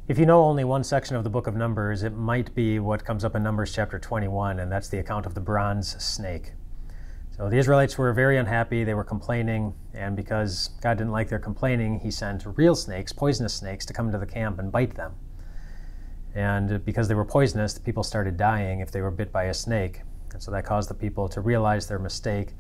If you know only one section of the book of Numbers, it might be what comes up in Numbers chapter 21, and that's the account of the bronze snake. So the Israelites were very unhappy, they were complaining, and because God didn't like their complaining, he sent real snakes, poisonous snakes, to come into the camp and bite them. And because they were poisonous, the people started dying if they were bit by a snake. And so that caused the people to realize their mistake.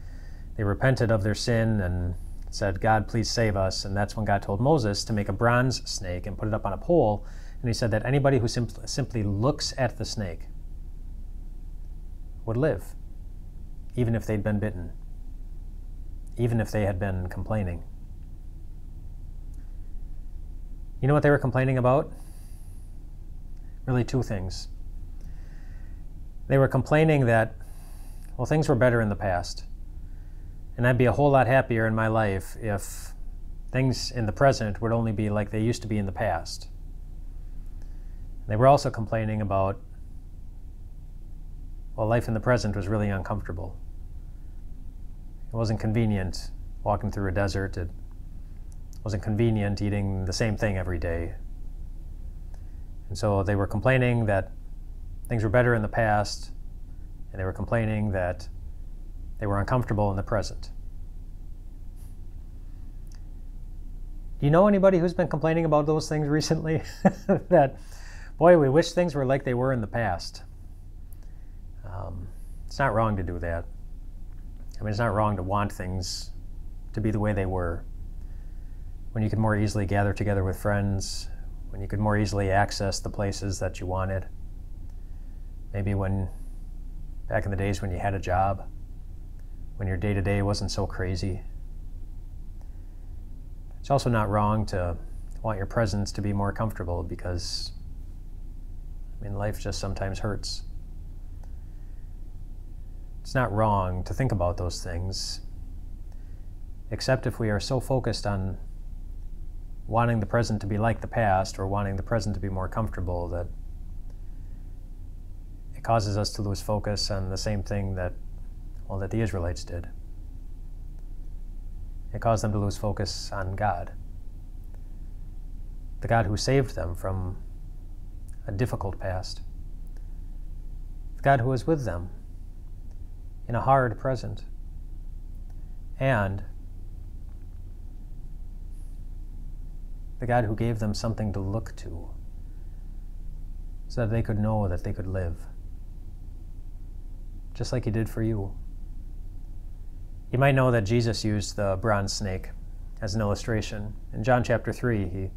They repented of their sin and said, God, please save us. And that's when God told Moses to make a bronze snake and put it up on a pole. And he said that anybody who simply looks at the snake would live, even if they'd been bitten, even if they had been complaining. You know what they were complaining about? Really two things. They were complaining that, well, things were better in the past. And I'd be a whole lot happier in my life if things in the present would only be like they used to be in the past. They were also complaining about, well, life in the present was really uncomfortable. It wasn't convenient walking through a desert. It wasn't convenient eating the same thing every day. And so they were complaining that things were better in the past, and they were complaining that they were uncomfortable in the present. Do you know anybody who's been complaining about those things recently? That, boy, we wish things were like they were in the past. It's not wrong to do that. I mean, it's not wrong to want things to be the way they were. When you could more easily gather together with friends, when you could more easily access the places that you wanted. Maybe back in the days when you had a job, when your day-to-day wasn't so crazy. It's also not wrong to want your presence to be more comfortable because, I mean, life just sometimes hurts. It's not wrong to think about those things, except if we are so focused on wanting the present to be like the past or wanting the present to be more comfortable that it causes us to lose focus on the same thing that the Israelites did. It caused them to lose focus on God, the God who saved them from a difficult past, the God who was with them in a hard present, and the God who gave them something to look to so that they could know that they could live, just like he did for you. You might know that Jesus used the bronze snake as an illustration. In John chapter 3,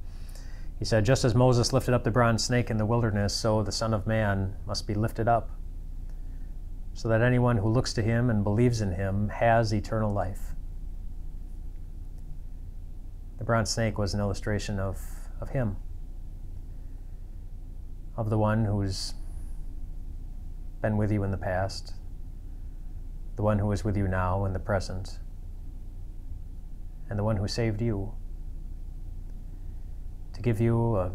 he said, just as Moses lifted up the bronze snake in the wilderness, so the Son of Man must be lifted up, so that anyone who looks to him and believes in him has eternal life. The bronze snake was an illustration of him, of the one who's been with you in the past, the one who is with you now in the present, and the one who saved you, to give you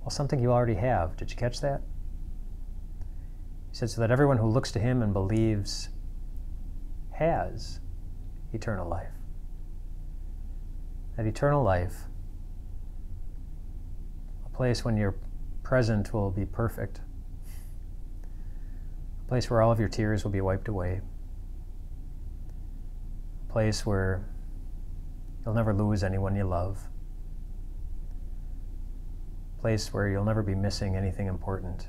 something you already have. Did you catch that? He said, so that everyone who looks to him and believes has eternal life. That eternal life, a place when your present will be perfect, a place where all of your tears will be wiped away, a place where you'll never lose anyone you love, a place where you'll never be missing anything important.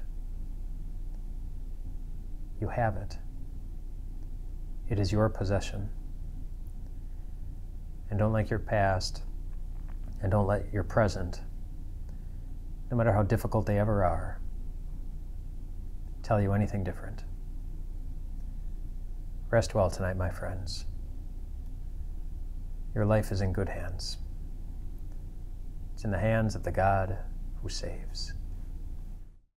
You have it. It is your possession. And don't let your past, and don't let your present, no matter how difficult they ever are, tell you anything different. Rest well tonight, my friends. Your life is in good hands. It's in the hands of the God who saves.